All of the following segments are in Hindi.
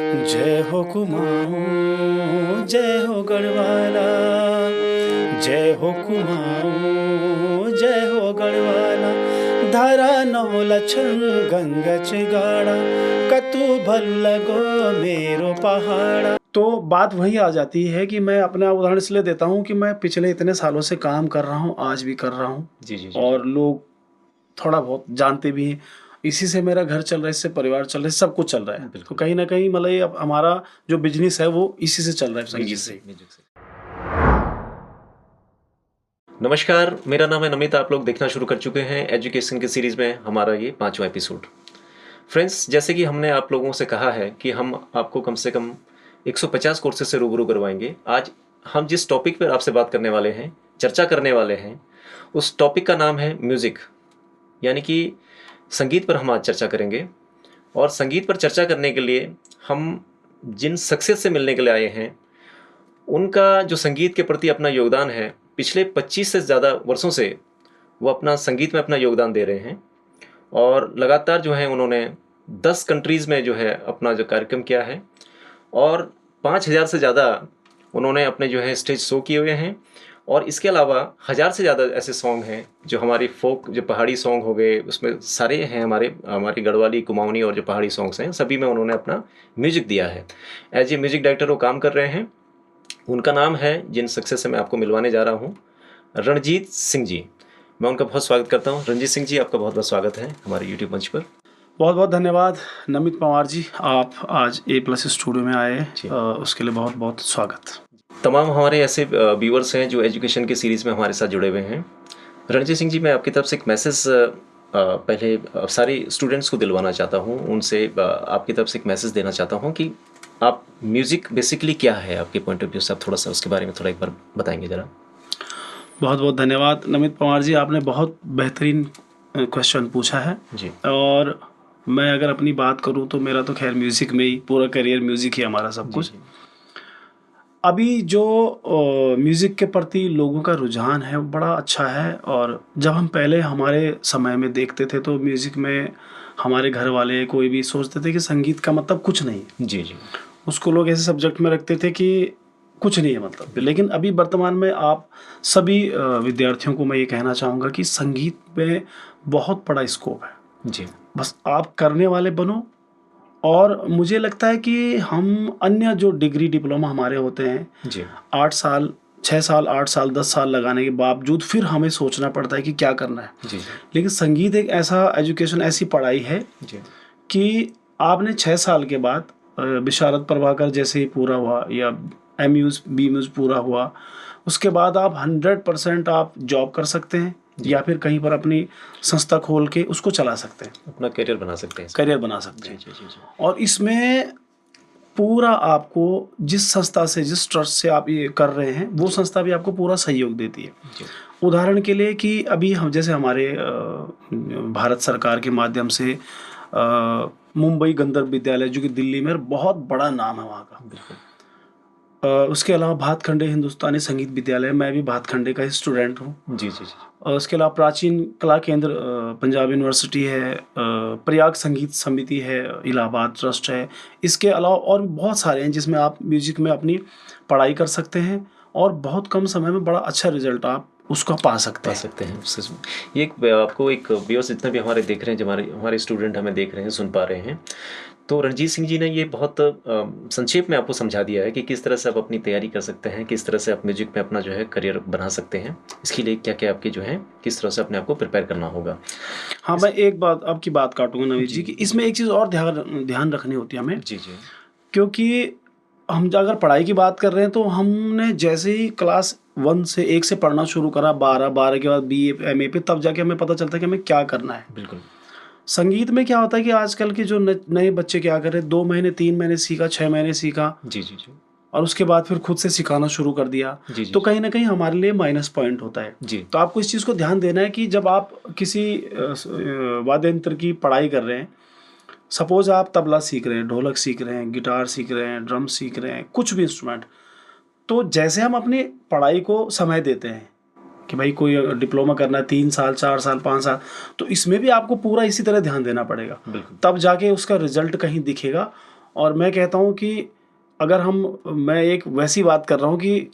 जय हो कुमाऊं, जय हो गढ़वाला, जय हो कुमाऊं, जय हो गढ़वाला। धारा नौ लक्षण गंगा चिगाड़ा, कतु भल लगो मेरो पहाड़ा। तो बात वही आ जाती है कि मैं अपना उदाहरण इसलिए देता हूँ कि मैं पिछले इतने सालों से काम कर रहा हूँ, आज भी कर रहा हूँ। जी जी जी। और लोग थोड़ा बहुत जानते भी हैं। इसी से मेरा घर चल रहा है, इससे परिवार चल रहा है, सब कुछ चल रहा है। तो बिल्कुल। कहीं ना कहीं मतलब ये अब हमारा जो बिजनेस है वो इसी से चल रहा है, संगीत म्यूजिक से। म्यूजिक से। नमस्कार, मेरा नाम है नमित। आप लोग देखना शुरू कर चुके हैं एजुकेशन के सीरीज़ में हमारा ये 5वां एपिसोड। फ्रेंड्स, जैसे कि हमने आप लोगों से कहा है कि हम आपको कम से कम 150 कोर्सेज से रूबरू करवाएंगे। आज हम जिस टॉपिक पर आपसे बात करने वाले हैं, चर्चा करने वाले हैं, उस टॉपिक का नाम है म्यूज़िक, यानी कि संगीत पर हम आज चर्चा करेंगे। और संगीत पर चर्चा करने के लिए हम जिन शख्सियत से मिलने के लिए आए हैं, उनका जो संगीत के प्रति अपना योगदान है, पिछले 25 से ज़्यादा वर्षों से वो अपना संगीत में अपना योगदान दे रहे हैं। और लगातार जो है उन्होंने 10 कंट्रीज़ में जो है अपना जो कार्यक्रम किया है, और 5000 से ज़्यादा उन्होंने अपने जो है स्टेज शो किए हुए हैं। और इसके अलावा 1000 से ज़्यादा ऐसे सॉन्ग हैं जो हमारी फोक, जो पहाड़ी सॉन्ग हो गए, उसमें सारे हैं हमारी गढ़वाली, कुमाऊनी और जो पहाड़ी सॉन्ग्स हैं, सभी में उन्होंने अपना म्यूज़िक दिया है। एज ए म्यूज़िक डायरेक्टर वो काम कर रहे हैं। उनका नाम है, जिन सक्सेस से मैं आपको मिलवाने जा रहा हूँ, रणजीत सिंह जी। मैं उनका बहुत स्वागत करता हूँ। रणजीत सिंह जी, आपका बहुत बहुत स्वागत है हमारे यूट्यूब मंच पर। बहुत बहुत धन्यवाद नमित पवार जी, आप आज A+ स्टूडियो में आए, उसके लिए बहुत बहुत स्वागत। तमाम हमारे ऐसे व्यूअर्स हैं जो एजुकेशन की सीरीज़ में हमारे साथ जुड़े हुए हैं। रणजीत सिंह जी, मैं आपकी तरफ से एक मैसेज पहले सारे स्टूडेंट्स को दिलवाना चाहता हूँ। उनसे आपकी तरफ से एक मैसेज देना चाहता हूँ कि आप म्यूज़िक बेसिकली क्या है आपके पॉइंट ऑफ व्यू से, आप थोड़ा सा उसके बारे में थोड़ा एक बार बताएंगे ज़रा। बहुत बहुत धन्यवाद नमित पवार जी, आपने बहुत बेहतरीन क्वेश्चन पूछा है जी। और मैं अगर अपनी बात करूं तो मेरा तो खैर म्यूज़िक में ही पूरा करियर, म्यूज़िक ही हमारा सब कुछ। अभी जो म्यूज़िक के प्रति लोगों का रुझान है वो बड़ा अच्छा है। और जब हम पहले हमारे समय में देखते थे तो म्यूज़िक में हमारे घर वाले कोई भी सोचते थे कि संगीत का मतलब कुछ नहीं है। जी जी। उसको लोग ऐसे सब्जेक्ट में रखते थे कि कुछ नहीं है मतलब। लेकिन अभी वर्तमान में आप सभी विद्यार्थियों को मैं ये कहना चाहूँगा कि संगीत में बहुत बड़ा स्कोप है। जी। बस आप करने वाले बनो। और मुझे लगता है कि हम अन्य जो डिग्री डिप्लोमा हमारे होते हैं, जी 8 साल 6 साल 8 साल 10 साल लगाने के बावजूद फिर हमें सोचना पड़ता है कि क्या करना है। जी। लेकिन संगीत एक ऐसा एजुकेशन, ऐसी पढ़ाई है जी कि आपने 6 साल के बाद विशारद प्रभाकर जैसे ही पूरा हुआ या MUs BMUs पूरा हुआ, उसके बाद आप 100% आप जॉब कर सकते हैं या फिर कहीं पर अपनी संस्था खोल के उसको चला सकते हैं, अपना करियर बना सकते हैं। करियर बना सकते जी हैं। जी जी जी। और इसमें पूरा आपको जिस संस्था से, जिस ट्रस्ट से आप ये कर रहे हैं, वो संस्था भी आपको पूरा सहयोग देती है। जी उदाहरण के लिए कि अभी हम जैसे हमारे भारत सरकार के माध्यम से मुंबई गंधर्व विद्यालय, जो कि दिल्ली में बहुत बड़ा नाम है वहाँ का। बिल्कुल। उसके अलावा भातखंडे हिंदुस्तानी संगीत विद्यालय, मैं भी भातखंडे का ही स्टूडेंट हूँ। जी जी जी। और उसके अलावा प्राचीन कला केंद्र पंजाब यूनिवर्सिटी है, प्रयाग संगीत समिति है, इलाहाबाद ट्रस्ट है। इसके अलावा और भी बहुत सारे हैं जिसमें आप म्यूजिक में अपनी पढ़ाई कर सकते हैं और बहुत कम समय में बड़ा अच्छा रिजल्ट आप उसका पा सकते हैं। ये आपको एक व्यूअर्स जितने भी हमारे देख रहे हैं, जो हमारे स्टूडेंट हमें देख रहे हैं, सुन पा रहे हैं, तो रणजीत सिंह जी ने ये बहुत संक्षेप में आपको समझा दिया है कि किस तरह से आप अपनी तैयारी कर सकते हैं, किस तरह से आप म्यूजिक में अपना जो है करियर बना सकते हैं। इसके लिए क्या क्या आपके जो है, किस तरह से अपने आप को प्रिपेयर करना होगा। हाँ, मैं एक बात आपकी बात काटूंगा नवीन जी कि इसमें एक चीज़ और ध्यान रखनी होती है हमें। जी जी। क्योंकि हम अगर पढ़ाई की बात कर रहे हैं तो हमने जैसे ही क्लास 1 से 1 से पढ़ना शुरू करा, 12 के बाद BA MA पे, तब जाके हमें पता चलता है कि हमें क्या करना है। बिल्कुल। संगीत में क्या होता है कि आजकल के जो नए बच्चे क्या कर रहे हैं, 2 महीने 3 महीने सीखा, 6 महीने सीखा जी जी जी और उसके बाद फिर खुद से सिखाना शुरू कर दिया। जी जी। तो कहीं ना कहीं हमारे लिए माइनस पॉइंट होता है। जी। तो आपको इस चीज़ को ध्यान देना है कि जब आप किसी वाद्य यंत्र की पढ़ाई कर रहे हैं, सपोज आप तबला सीख रहे हैं, ढोलक सीख रहे हैं, गिटार सीख रहे हैं, ड्रम सीख रहे हैं, कुछ भी इंस्ट्रूमेंट, तो जैसे हम अपनी पढ़ाई को समय देते हैं कि भाई कोई डिप्लोमा करना है 3 साल 4 साल 5 साल, तो इसमें भी आपको पूरा इसी तरह ध्यान देना पड़ेगा। बिल्कुल। तब जाके उसका रिजल्ट कहीं दिखेगा और मैं कहता हूँ कि अगर मैं एक वैसी बात कर रहा हूँ कि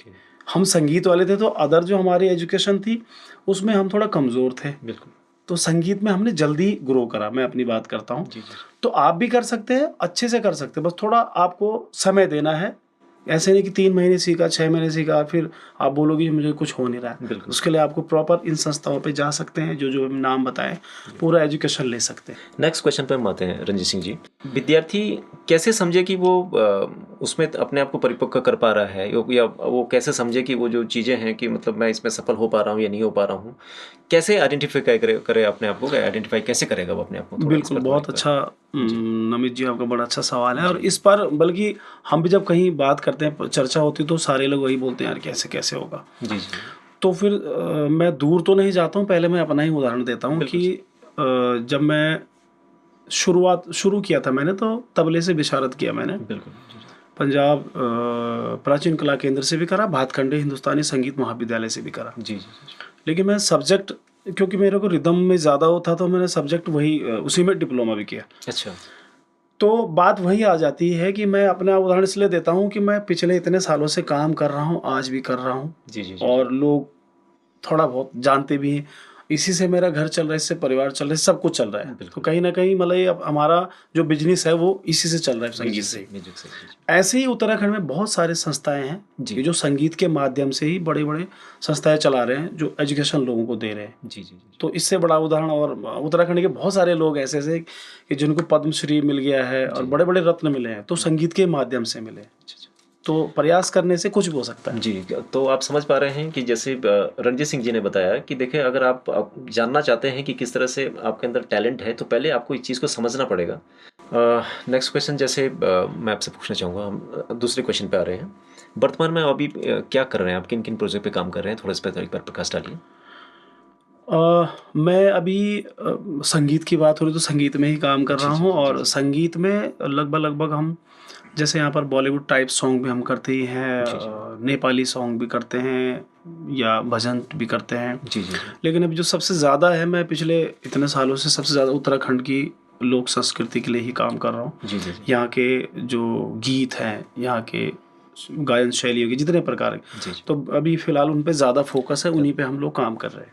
हम संगीत वाले थे तो अदर जो हमारी एजुकेशन थी उसमें हम थोड़ा कमज़ोर थे, बिल्कुल तो संगीत में हमने जल्दी ग्रो करा, मैं अपनी बात करता हूँ। जी जी तो आप भी कर सकते हैं, अच्छे से कर सकते हैं, बस थोड़ा आपको समय देना है। ऐसे नहीं कि 3 महीने सीखा, 6 महीने सीखा, फिर आप बोलोगे मुझे कुछ हो नहीं रहा है। बिल्कुल। उसके लिए आपको प्रॉपर इन संस्थाओं पे जा सकते हैं, जो जो नाम बताएं, पूरा एजुकेशन ले सकते हैं। नेक्स्ट क्वेश्चन पे हम आते हैं रंजीत सिंह जी। विद्यार्थी कैसे समझे कि वो उसमें अपने आप को परिपक्व कर पा रहा है, या वो कैसे समझे कि वो जो चीज़ें हैं कि मतलब मैं इसमें सफल हो पा रहा हूँ या नहीं हो पा रहा हूँ, कैसे आइडेंटिफाई करे अपने आप को, आइडेंटिफाई कैसे करेगा वो अपने आप को? थोड़ा इस बिल्कुल, पर थोड़ा बहुत एक बार। अच्छा नमित जी, आपका बड़ा अच्छा सवाल है। और इस पर बल्कि हम भी जब कहीं बात करते हैं, चर्चा होती, तो सारे लोग वही बोलते हैं, यार कैसे कैसे होगा। जी जी तो फिर मैं दूर तो नहीं जाता हूँ, पहले मैं अपना ही उदाहरण देता हूँ बिल्कुल कि जब मैं शुरू किया था, मैंने तो तबले से विशारद किया मैंने। बिल्कुल जी पंजाब प्राचीन कला केंद्र से भी करा, भातखंडे हिंदुस्तानी संगीत महाविद्यालय से भी करा। जी जी लेकिन मैं सब्जेक्ट, क्योंकि मेरे को रिदम में ज़्यादा वो था, तो मैंने सब्जेक्ट वही उसी में डिप्लोमा भी किया। अच्छा तो बात वही आ जाती है कि मैं अपना उदाहरण इसलिए देता हूँ कि मैं पिछले इतने सालों से काम कर रहा हूँ, आज भी कर रहा हूँ, जी जी जी और लोग थोड़ा बहुत जानते भी हैं। इसी से मेरा घर चल रहा है, इससे परिवार चल रहा है, सब कुछ चल रहा है। तो बिल्कुल कहीं ना कहीं मतलब ये अब हमारा जो बिजनेस है वो इसी से चल रहा है, संगीत म्यूजिक से से ही। म्यूजिक से जी ऐसे ही उत्तराखंड में बहुत सारे संस्थाएं हैं जी कि जो संगीत के माध्यम से ही बड़े बड़े संस्थाएं चला रहे हैं, जो एजुकेशन लोगों को दे रहे हैं। जी जी जी तो इससे बड़ा उदाहरण, और उत्तराखंड के बहुत सारे लोग ऐसे ऐसे कि जिनको पद्मश्री मिल गया है और बड़े बड़े रत्न मिले हैं, तो संगीत के माध्यम से मिले। अच्छा अच्छा तो प्रयास करने से कुछ भी हो सकता है। जी, तो आप समझ पा रहे हैं कि जैसे रणजीत सिंह जी ने बताया कि देखिए, अगर आप जानना चाहते हैं कि किस तरह से आपके अंदर टैलेंट है, तो पहले आपको इस चीज़ को समझना पड़ेगा। नेक्स्ट क्वेश्चन जैसे मैं आपसे पूछना चाहूँगा, हम दूसरे क्वेश्चन पे आ रहे हैं। वर्तमान में अभी क्या कर रहे हैं आप, किन किन प्रोजेक्ट पे काम कर रहे हैं, थोड़ा इस पर एक बार प्रकाश डालिए। मैं अभी संगीत की बात हो रही तो संगीत में ही काम कर जी रहा जी हूँ, जी और जी संगीत में लगभग हम, जैसे यहाँ पर बॉलीवुड टाइप सॉन्ग भी हम करते ही हैं, जी जी नेपाली सॉन्ग भी करते हैं, या भजन भी करते हैं। जी जी जी लेकिन अभी जो सबसे ज़्यादा है, मैं पिछले इतने सालों से सबसे ज़्यादा उत्तराखंड की लोक संस्कृति के लिए ही काम कर रहा हूँ। जी जी जी यहाँ के जो गीत हैं, यहाँ के गायन शैलियों के जितने प्रकार के, जी जी तो अभी फ़िलहाल उन पे ज़्यादा फोकस है, उन्हीं पे हम लोग काम कर रहे हैं।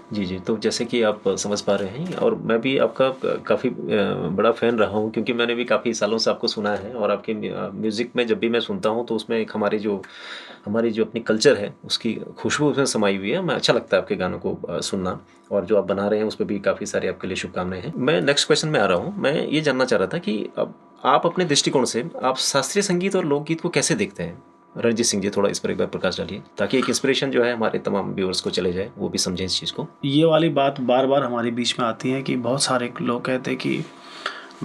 जी जी, तो जैसे कि आप समझ पा रहे हैं, और मैं भी आपका काफ़ी बड़ा फ़ैन रहा हूँ, क्योंकि मैंने भी काफ़ी सालों से आपको सुना है, और आपके म्यूज़िक में जब भी मैं सुनता हूँ तो उसमें एक हमारी जो अपनी कल्चर है उसकी खुशबू उसमें समाई हुई है। मैं अच्छा लगता है आपके गानों को सुनना, और जो आप बना रहे हैं उस पर भी काफ़ी सारे आपके लिए शुभकामनाएं हैं। मैं नेक्स्ट क्वेश्चन में आ रहा हूँ। मैं ये जानना चाह रहा था कि अब आप अपने दृष्टिकोण से आप शास्त्रीय संगीत और लोकगीत को कैसे देखते हैं? रणजीत सिंह जी, थोड़ा इस पर एक बार प्रकाश डालिए, ताकि एक इंस्पिरेशन जो है हमारे तमाम व्यूअर्स को चले जाए, वो भी समझें इस चीज़ को। ये वाली बात बार बार हमारे बीच में आती है कि बहुत सारे लोग कहते हैं कि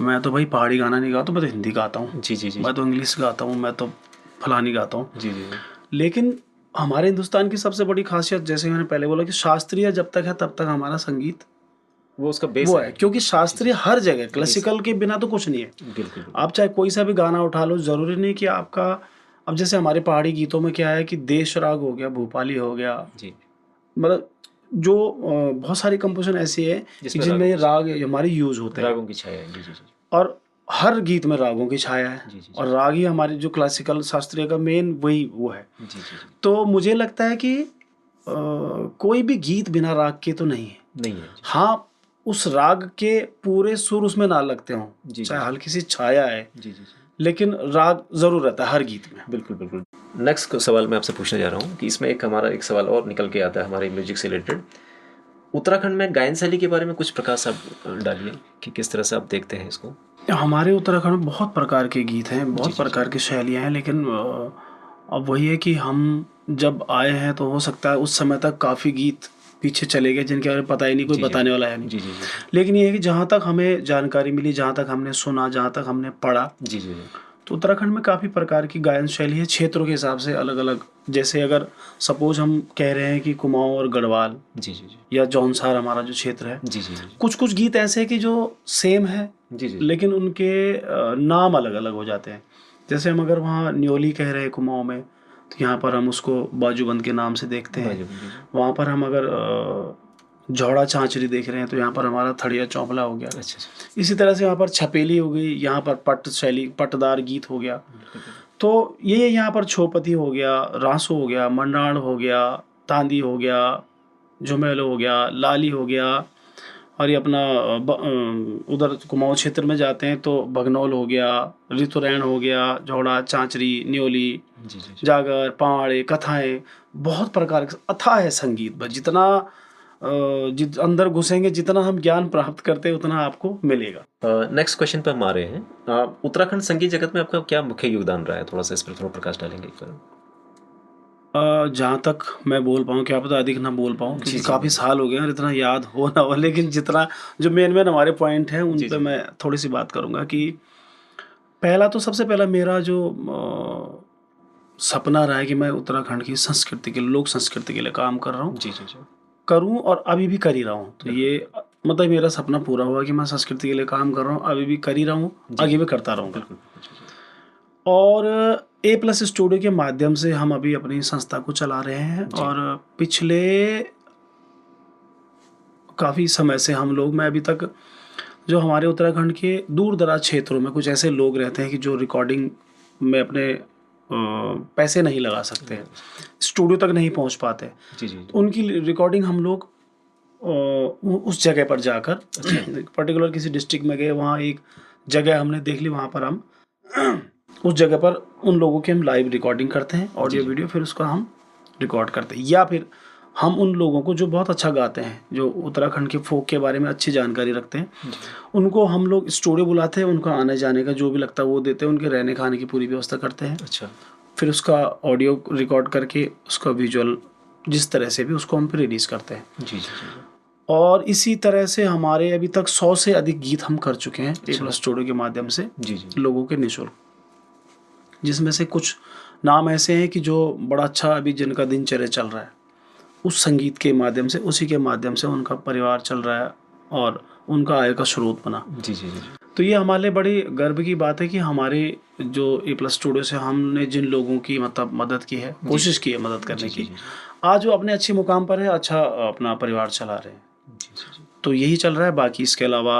मैं तो भाई पहाड़ी गाना नहीं गाता, मैं तो हिंदी गाता हूँ, जी जी जी मैं तो इंग्लिश गाता हूँ, मैं तो फलानी गाता हूँ। जी जी लेकिन हमारे हिंदुस्तान की सबसे बड़ी खासियत, जैसे मैंने पहले बोला, कि शास्त्रीय जब तक है तब तक हमारा संगीत वो उसका बेस वो है। है, क्योंकि शास्त्रीय हर जगह, क्लासिकल के बिना तो कुछ नहीं है। बिल्कुल बिल्कुल आप चाहे कोई सा भी गाना उठा लो, ज़रूरी नहीं कि आपका, अब जैसे हमारे पहाड़ी गीतों में क्या है कि देश राग हो गया, भूपाली हो गया, जी, मतलब जो बहुत सारी कंपोजिशन ऐसी है कि जिसमें जिनमें ये राग हमारे यूज होते हैं, रागों की छाया है। जी जी जी और हर गीत में रागों की छाया है, जी जी और राग ही हमारी जो क्लासिकल शास्त्रीय का मेन वही वो है। जी जी जी तो मुझे लगता है कि कोई भी गीत बिना राग के तो नहीं है। नहीं है। जी हाँ, उस राग के पूरे सुर उसमें ना लगते हों, जी चाहे जी हल्की सी छाया है, जी जी जी लेकिन राग जरूर रहता है हर गीत में। बिल्कुल बिल्कुल। नेक्स्ट सवाल मैं आपसे पूछने जा रहा हूँ कि इसमें एक हमारा एक सवाल और निकल के आता है हमारे म्यूजिक से रिलेटेड। उत्तराखंड में गायन शैली के बारे में कुछ प्रकाश आप डालिए कि किस तरह से आप देखते हैं इसको। हमारे उत्तराखंड में बहुत प्रकार के गीत हैं, जी बहुत जी जी प्रकार की शैलियाँ हैं, लेकिन अब वही है कि हम जब आए हैं तो हो सकता है उस समय तक काफ़ी गीत पीछे चले गए, जिनके बारे में पता ही नहीं, कोई जी जी बताने वाला है नहीं। जी जी जी लेकिन ये है कि जहाँ तक हमें जानकारी मिली, जहाँ तक हमने सुना, जहाँ तक हमने पढ़ा, जी जी जी तो उत्तराखंड में काफ़ी प्रकार की गायन शैली है, क्षेत्रों के हिसाब से अलग अलग। जैसे अगर सपोज हम कह रहे हैं कि कुमाऊँ और गढ़वाल जी जी या जौनसार हमारा जो क्षेत्र है, जी जी जी कुछ कुछ गीत ऐसे हैं कि जो सेम है, जी जी लेकिन उनके नाम अलग अलग हो जाते हैं। जैसे हम अगर वहाँ न्योली कह रहे हैं कुमाऊँ में, तो यहाँ पर हम उसको बाजूबंद के नाम से देखते हैं। बाजू जी वहाँ पर हम अगर झौड़ा चांचरी देख रहे हैं तो यहाँ पर हमारा थड़िया चौपला हो गया। अच्छा अच्छा। इसी तरह से यहाँ पर छपेली हो गई, यहाँ पर पट शैली पटदार गीत हो गया। तो ये यहाँ पर छोपती हो गया, रासो हो गया, मंडाण हो गया, तांदी हो गया, झुमेलो हो गया, लाली हो गया, और ये अपना उधर कुमाऊं क्षेत्र में जाते हैं तो भगनौल हो गया, ऋतुरैन हो गया, झौड़ा चांचरी, न्योली, जी जी जी। जागर, पावड़े, कथाएं, बहुत प्रकार के अथाह है संगीत। बस जितना अंदर घुसेंगे, जितना हम ज्ञान प्राप्त करते हैं उतना आपको मिलेगा। नेक्स्ट क्वेश्चन पे हम आ रहे हैं। उत्तराखंड संगीत जगत में आपका क्या मुख्य योगदान रहा है, थोड़ा सा इस पर थोड़ा प्रकाश डालेंगे एक बार? जहाँ तक मैं बोल पाऊँ, क्या पता अधिक ना बोल पाऊँ जी, क्योंकि जी, काफ़ी साल हो गए हैं और इतना याद हो ना हो, लेकिन जितना जो मेन हमारे पॉइंट हैं उन जी, पे जी। मैं थोड़ी सी बात करूँगा कि पहला तो सबसे पहला मेरा जो सपना रहा है कि मैं उत्तराखंड की संस्कृति के लोक संस्कृति के लिए काम कर रहा हूँ, जी जी जी। करूँ और अभी भी कर ही रहा हूँ। तो ये मतलब मेरा सपना पूरा हुआ कि मैं संस्कृति के लिए काम कर रहा हूँ, अभी भी कर ही रहा हूँ, आगे भी करता रहूँगा। बिल्कुल बिल्कुल, जी, जी। और A+ स्टूडियो के माध्यम से हम अभी अपनी संस्था को चला रहे हैं जी। और पिछले काफ़ी समय से हम लोग, मैं अभी तक जो हमारे उत्तराखंड के दूर दराज क्षेत्रों में कुछ ऐसे लोग रहते हैं कि जो रिकॉर्डिंग में अपने पैसे नहीं लगा सकते हैं, स्टूडियो तक नहीं पहुंच पाते, जी जी तो उनकी रिकॉर्डिंग हम लोग उस जगह पर जाकर पर्टिकुलर किसी डिस्ट्रिक्ट में गए, वहाँ एक जगह हमने देख ली, वहाँ पर हम उस जगह पर उन लोगों की हम लाइव रिकॉर्डिंग करते हैं, ऑडियो वीडियो, फिर उसका हम रिकॉर्ड करते हैं। या फिर हम उन लोगों को जो बहुत अच्छा गाते हैं, जो उत्तराखंड के फोक के बारे में अच्छी जानकारी रखते हैं, उनको हम लोग स्टूडियो बुलाते हैं, उनका आने जाने का जो भी लगता है वो देते हैं, उनके रहने खाने की पूरी व्यवस्था करते हैं। अच्छा। फिर उसका ऑडियो रिकॉर्ड करके उसका विजुअल जिस तरह से भी उसको हम फिर रिलीज़ करते हैं। जी जी जी। और इसी तरह से हमारे अभी तक 100 से अधिक गीत हम कर चुके हैं A+ स्टूडियो के माध्यम से जी जी। लोगों के निःशुल्क, जिसमें से कुछ नाम ऐसे हैं कि जो बड़ा अच्छा अभी जिनका दिनचर्या चल रहा है, उस संगीत के माध्यम से, उसी के माध्यम से उनका परिवार चल रहा है और उनका आय का स्रोत बना। जी जी जी। तो ये हमारे लिए बड़ी गर्व की बात है कि हमारे जो A+ स्टूडियो से हमने जिन लोगों की मतलब मदद की है, कोशिश की है मदद करने की, आज वो अपने अच्छे मुकाम पर है, अच्छा अपना परिवार चला रहे हैं। जी जी जी। तो यही चल रहा है। बाकी इसके अलावा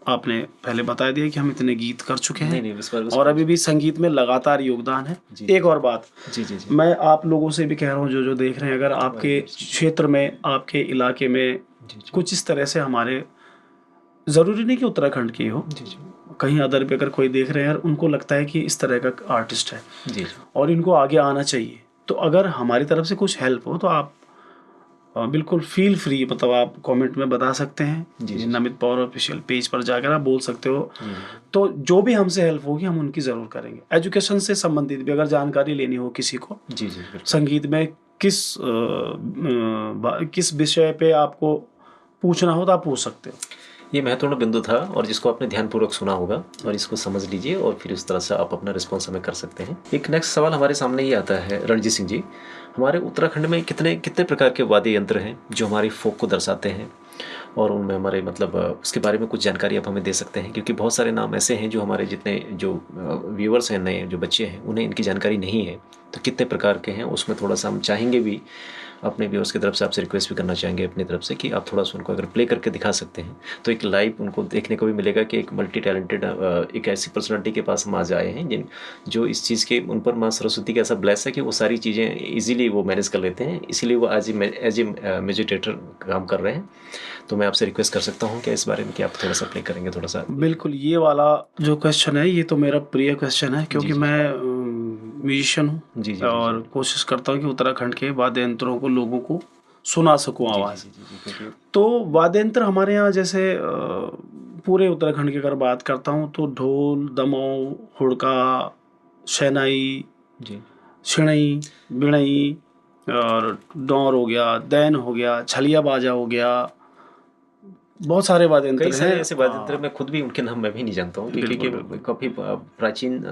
आपने पहले बता दिया कि हम इतने गीत कर चुके हैं नहीं नहीं, और अभी भी संगीत में लगातार योगदान है। जी। एक और बात जी जी जी। मैं आप लोगों से भी कह रहा हूँ, जो जो देख रहे हैं, अगर आपके क्षेत्र में, आपके इलाके में जी जी। कुछ इस तरह से हमारे, ज़रूरी नहीं कि उत्तराखंड की हो, जी जी। कहीं अदर पे अगर कोई देख रहे हैं और उनको लगता है कि इस तरह का आर्टिस्ट है जी जी। और इनको आगे आना चाहिए, तो अगर हमारी तरफ से कुछ हेल्प हो तो आप बिल्कुल फील फ्री, मतलब आप कमेंट में बता सकते हैं। जी, जी। नमित पॉवर ऑफिशियल पेज पर जाकर आप बोल सकते हो। जी। तो जो भी हमसे हेल्प होगी हम उनकी ज़रूर करेंगे। एजुकेशन से संबंधित भी अगर जानकारी लेनी हो किसी को, जी जी बिल्कुल। संगीत में किस विषय पे आपको पूछना हो तो आप पूछ सकते हो। ये महत्वपूर्ण बिंदु था और जिसको आपने ध्यानपूर्वक सुना होगा और इसको समझ लीजिए और फिर उस तरह से आप अपना रिस्पॉन्स हमें कर सकते हैं। एक नेक्स्ट सवाल हमारे सामने ये आता है, रणजीत सिंह जी, हमारे उत्तराखंड में कितने कितने प्रकार के वाद्य यंत्र हैं जो हमारी फोक को दर्शाते हैं और उनमें हमारे मतलब उसके बारे में कुछ जानकारी आप हमें दे सकते हैं? क्योंकि बहुत सारे नाम ऐसे हैं जो हमारे जितने जो व्यूअर्स हैं, नए जो बच्चे हैं, उन्हें इनकी जानकारी नहीं है। तो कितने प्रकार के हैं उसमें थोड़ा सा हम चाहेंगे भी, अपने व्यूअर्स की तरफ से आपसे रिक्वेस्ट भी करना चाहेंगे अपनी तरफ से कि आप थोड़ा सा उनको अगर प्ले करके दिखा सकते हैं तो एक लाइव उनको देखने को भी मिलेगा कि एक मल्टी टैलेंटेड एक ऐसी पर्सनालिटी के पास हम आज आए हैं जिन जो इस चीज़ के उन पर माँ सरस्वती का ऐसा ब्लेस है कि वो सारी चीज़ें इजीली वो मैनेज कर लेते हैं, इसीलिए वो एज ए मेडिटेटर काम कर रहे हैं। तो मैं आपसे रिक्वेस्ट कर सकता हूँ कि इस बारे में कि आप थोड़ा सा प्ले करेंगे थोड़ा सा? बिल्कुल, ये वाला जो क्वेश्चन है ये तो मेरा प्रिय क्वेश्चन है, क्योंकि मैं म्यूजिशियन हूँ जी जी और कोशिश करता हूँ कि उत्तराखंड के वाद्य यंत्रों को लोगों को सुना सकूँ आवाज़। तो वाद्य यंत्र हमारे यहाँ जैसे पूरे उत्तराखंड की अगर बात करता हूँ तो ढोल, दमाऊ, हुड़का, शहनाई, जी शिणई, बिणई और डौर हो गया, दैन हो गया, छलिया बाजा हो गया, बहुत सारे वाद्य यंत्र कई सारे हैं। ऐसे वाद्य यंत्र मैं खुद भी उनके नाम मैं भी नहीं जानता हूँ क्योंकि काफ़ी प्राचीन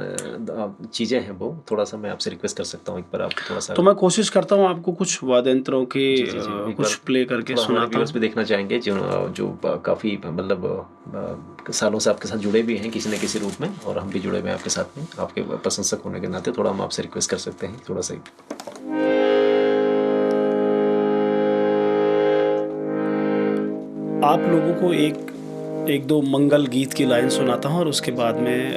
चीज़ें हैं वो। थोड़ा सा मैं आपसे रिक्वेस्ट कर सकता हूँ एक बार आप थोड़ा सा? तो मैं कोशिश करता हूँ आपको कुछ वाद्य यंत्रों के कुछ प्ले करके सुनाता हूँ। भी देखना चाहेंगे जो काफ़ी मतलब सालों से आपके साथ जुड़े भी हैं किसी न किसी रूप में, और हम भी जुड़े हुए हैं आपके साथ में, आपके प्रशंसक होने के नाते थोड़ा हम आपसे रिक्वेस्ट कर सकते हैं थोड़ा सा? आप लोगों को एक दो मंगल गीत की लाइन सुनाता हूँ और उसके बाद में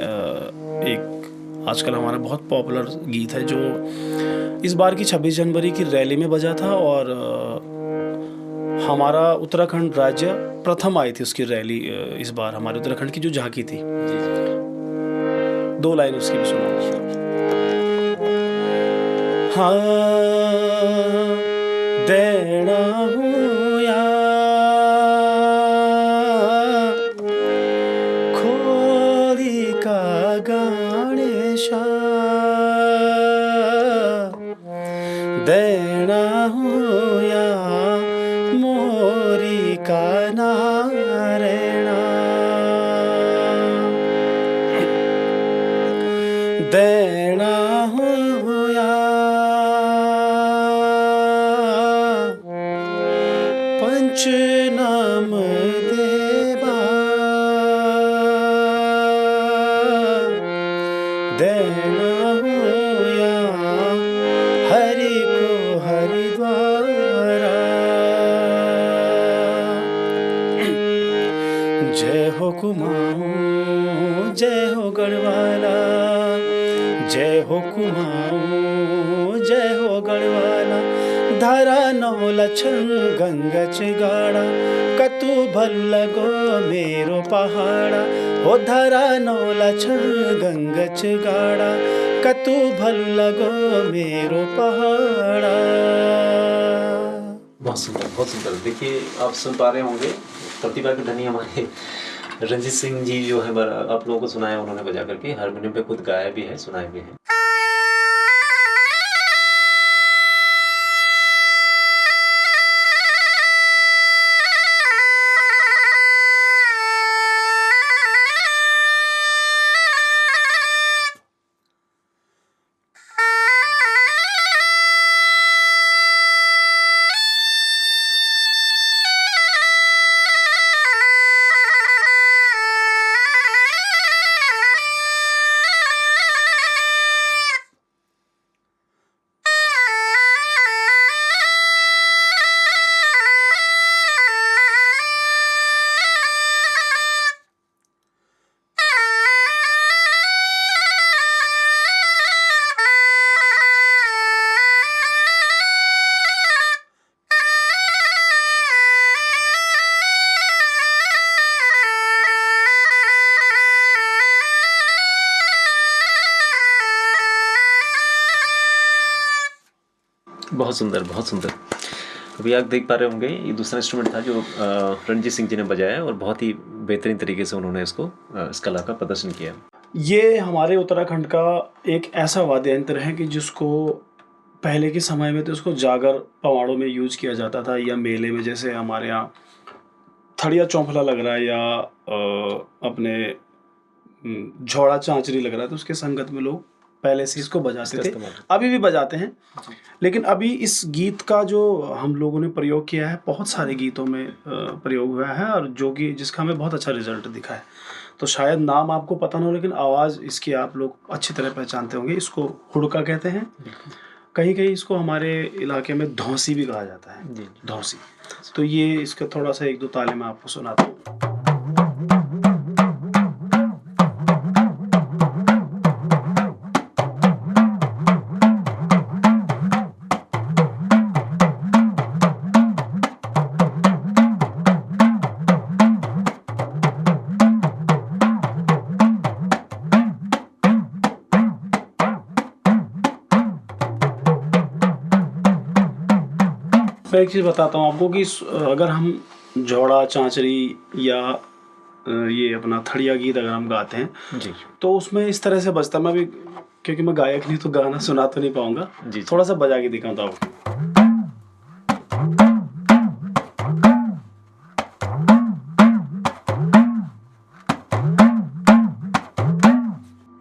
एक आजकल हमारा बहुत पॉपुलर गीत है जो इस बार की 26 जनवरी की रैली में बजा था और हमारा उत्तराखंड राज्य प्रथम आई थी उसकी रैली। इस बार हमारे उत्तराखंड की जो झांकी थी, दो लाइन उसकी भी सुनाऊंगा। हाँ देना हूँ या खोली का गणेशा देना हूँ या मोरी का नारायणा देना हूँ या पंचनाम देवा देना हूँ या हरि को हरिद्वारा जय हो कुमाऊं जय हो गढ़वाला जय हो कुमाऊं जय हो गढ़वाला धारा नौ लक्षण गंगच गाड़ा कतु भलु लगो मेरो पहाड़ा हो धारा नौ लक्षण गंगच गाड़ा कतु भलु लगो मेरो पहाड़ा। बहुत सुंदर, बहुत सुंदर। देखिए आप सुन पा रहे होंगे प्रतिभा के धनी हमारे रंजीत सिंह जी जो है आप लोगों को सुनाया उन्होंने बजा करके, हारमोनियम पे खुद गाया भी है, सुनाया भी है। बहुत सुंदर, बहुत सुंदर। अभी आप देख पा रहे होंगे ये दूसरा इंस्ट्रूमेंट था जो रणजीत सिंह जी ने बजाया और बहुत ही बेहतरीन तरीके से उन्होंने इसको इस कला का प्रदर्शन किया। ये हमारे उत्तराखंड का एक ऐसा वाद्य यंत्र है कि जिसको पहले के समय में तो उसको जागर पवाड़ों में यूज किया जाता था या मेले में, जैसे हमारे यहाँ थड़िया चौंफला लग रहा है या अपने झोड़ा चांचरी लग रहा है तो उसके संगत में लोग पहले से इसको बजाते थे, अभी भी बजाते हैं। लेकिन अभी इस गीत का जो हम लोगों ने प्रयोग किया है बहुत सारे गीतों में प्रयोग हुआ है और जो कि जिसका हमें बहुत अच्छा रिजल्ट दिखा है। तो शायद नाम आपको पता ना हो लेकिन आवाज़ इसकी आप लोग अच्छी तरह पहचानते होंगे। इसको हुड़का कहते हैं, कहीं कहीं इसको हमारे इलाके में धौंसी भी कहा जाता है, धौंसी। तो ये इसका थोड़ा सा एक दो ताले मैं आपको सुनाता हूँ। मैं एक चीज़ बताता हूँ आपको कि अगर हम झोड़ा चांचरी या ये अपना थड़िया गीत अगर हम गाते हैं जी तो उसमें इस तरह से बजता, मैं भी क्योंकि मैं गायक नहीं तो गाना सुना तो नहीं पाऊंगा जी, थोड़ा सा बजा के दिखाता हूँ।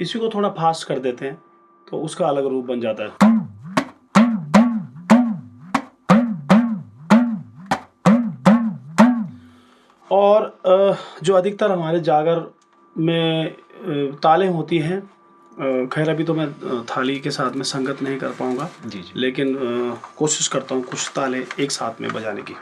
इसी को थोड़ा फास्ट कर देते हैं तो उसका अलग रूप बन जाता है। और जो अधिकतर हमारे जागर में तालें होती हैं, खैर अभी तो मैं थाली के साथ में संगत नहीं कर पाऊंगा जी, लेकिन कोशिश करता हूँ कुछ ताले एक साथ में बजाने की।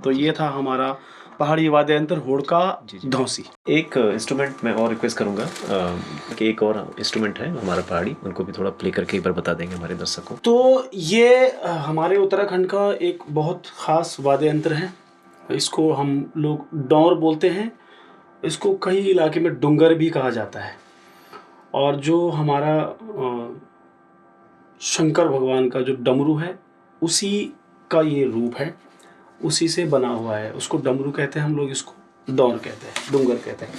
तो ये था हमारा पहाड़ी वाद्य यंत्र हुड़का धौंसी। एक इंस्ट्रूमेंट मैं और रिक्वेस्ट करूंगा कि एक और इंस्ट्रूमेंट है हमारा पहाड़ी, उनको भी थोड़ा प्ले करके एक बार बता देंगे हमारे दर्शकों को। तो ये हमारे उत्तराखंड का एक बहुत ख़ास वाद्य यंत्र है। इसको हम लोग डौर बोलते हैं। इसको कई इलाके में डुंगर भी कहा जाता है। और जो हमारा शंकर भगवान का जो डमरू है उसी का ये रूप है, उसी से बना हुआ है। उसको डमरू कहते हैं, हम लोग इसको दौर कहते हैं, डुंगर कहते हैं।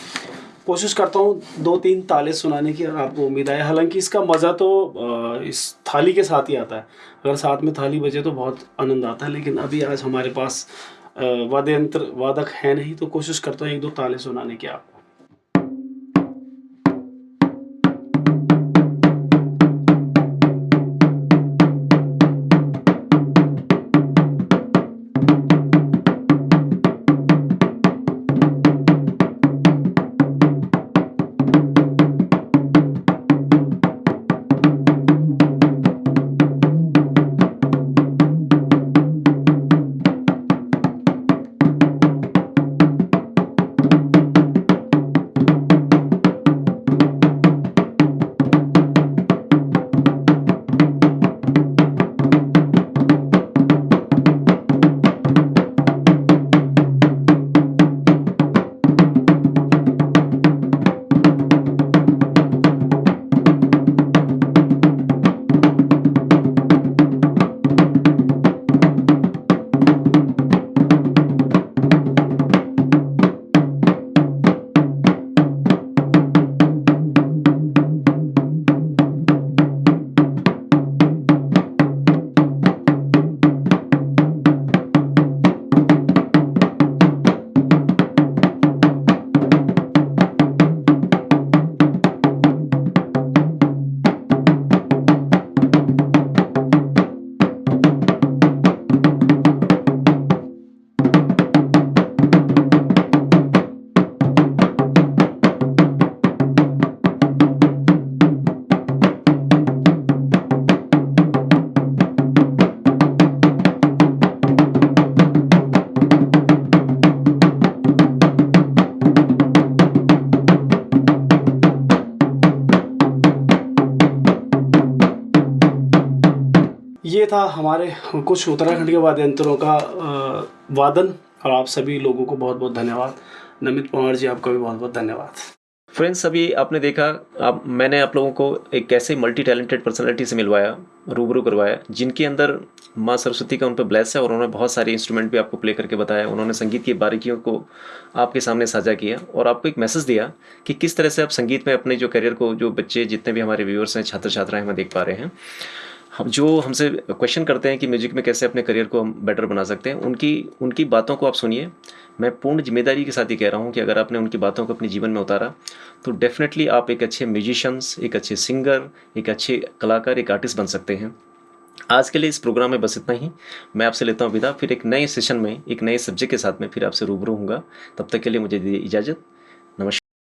कोशिश करता हूँ 2-3 ताले सुनाने की और आपको उम्मीद आए। हालांकि इसका मज़ा तो इस थाली के साथ ही आता है। अगर साथ में थाली बजे तो बहुत आनंद आता है, लेकिन अभी आज हमारे पास वाद्य यंत्र वादक है नहीं, तो कोशिश करता हूँ 1-2 ताले सुनाने की आपको। ये था हमारे कुछ उत्तराखंड के वाद्य यंत्रों का वादन। और आप सभी लोगों को बहुत बहुत धन्यवाद। नमित पवार जी, आपका भी बहुत बहुत धन्यवाद। फ्रेंड्स, अभी आपने देखा, अब मैंने आप लोगों को एक ऐसे मल्टी टैलेंटेड पर्सनालिटी से मिलवाया, रूबरू करवाया, जिनके अंदर माँ सरस्वती का उन पर ब्लेस है और उन्होंने बहुत सारे इंस्ट्रूमेंट भी आपको प्ले करके बताया। उन्होंने संगीत की बारीकियों को आपके सामने साझा किया और आपको एक मैसेज दिया कि किस तरह से आप संगीत में अपने जो करियर को, जो बच्चे जितने भी हमारे व्यूअर्स हैं, छात्र छात्राएँ हमें देख पा रहे हैं, हम जो हमसे क्वेश्चन करते हैं कि म्यूजिक में कैसे अपने करियर को हम बेटर बना सकते हैं, उनकी बातों को आप सुनिए। मैं पूर्ण जिम्मेदारी के साथ ही कह रहा हूँ कि अगर आपने उनकी बातों को अपने जीवन में उतारा तो डेफिनेटली आप एक अच्छे म्यूजिशियंस, एक अच्छे सिंगर, एक अच्छे कलाकार, एक आर्टिस्ट बन सकते हैं। आज के लिए इस प्रोग्राम में बस इतना ही। मैं आपसे लेता हूँ विदा। फिर एक नए सेशन में एक नए सब्जेक्ट के साथ में फिर आपसे रूबरू होऊंगा। तब तक के लिए मुझे दीजिए इजाज़त।